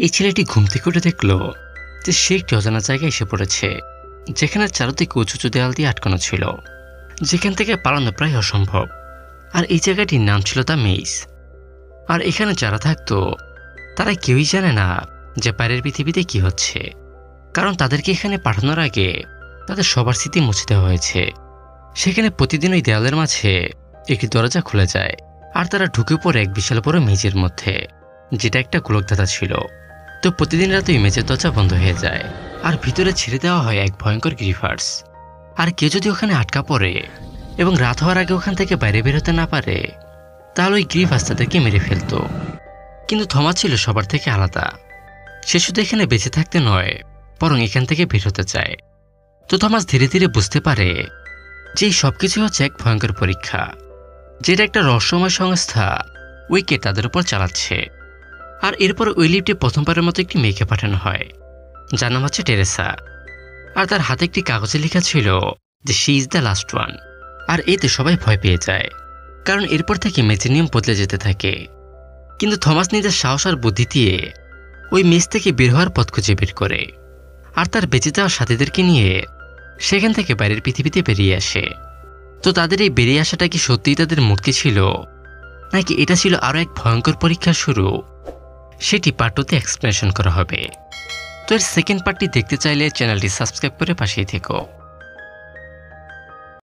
এই ছেলেটি ঘুম থেকে উঠে দেখল যে সে একটি অজানা জায়গায় এসে পড়েছে, যেখানে চারদিকে উঁচু উঁচু দেয়াল দিয়ে আটকানো ছিল, যেখান থেকে পালানো প্রায় অসম্ভব। আর এই জায়গাটির নাম ছিল দ্য মেইজ। আর এখানে যারা থাকতো তারা কেউই জানে না যে বাইরের পৃথিবীতে কি হচ্ছে, কারণ তাদেরকে এখানে পাঠানোর আগে তাদের সবার স্মৃতি মুছে দেওয়া হয়েছে। সেখানে প্রতিদিন ওই দেয়ালের মাঝে একটি দরজা খুলে যায়, আর তারা ঢুকে পড়ে এক বিশাল বড় মেজের মধ্যে, যেটা একটা গোলকধাঁধা ছিল। তো প্রতিদিন রাতে ওই মেজের দরজা বন্ধ হয়ে যায়, আর ভিতরে ছেড়ে দেওয়া হয় এক ভয়ঙ্কর গ্রিফার্স। আর কেউ যদি ওখানে আটকা পড়ে এবং রাত হওয়ার আগে ওখান থেকে বাইরে বেরোতে না পারে, তাহলে ওই গ্রিফার্স তাদেরকে মেরে ফেলত। কিন্তু থমাস ছিল সবার থেকে আলাদা। সে শুধু এখানে বেঁচে থাকতে নয়, বরং এখান থেকে বের হতে চায়। তো থমাস ধীরে ধীরে বুঝতে পারে যে এই সবকিছু হচ্ছে এক ভয়ঙ্কর পরীক্ষা, যেটা একটা রহস্যময় সংস্থা উইকে তাদের উপর চালাচ্ছে। আর এরপর ওই লিফটে প্রথমবারের মতো একটি মেয়েকে পাঠানো হয়, যার নাম হচ্ছে টেরেসা। আর তার হাতে একটি কাগজে লেখা ছিল যে she is the last one. আর এতে সবাই ভয় পেয়ে যায়, কারণ এরপর থেকে মেজের নিয়ম বদলে যেতে থাকে। কিন্তু থমাস নিজের সাহস আর বুদ্ধি দিয়ে ওই মেজ থেকে বের হওয়ার পথ খুঁজে বের করে, আর তার বেঁচে যাওয়া সাথীদেরকে নিয়ে সেখান থেকে বাইরের পৃথিবীতে বেরিয়ে আসে। তো তাদের এই বেরিয়ে আসাটা কি সত্যিই তাদের মুক্তি ছিল, নাকি এটা ছিল আরও এক ভয়ঙ্কর পরীক্ষার শুরু, সেটি পার্ট 2 তে এক্সপ্লেনেশন করা হবে। তো এর সেকেন্ড পার্টটি দেখতে চাইলে চ্যানেলটি সাবস্ক্রাইব করে পাশেই থেকো।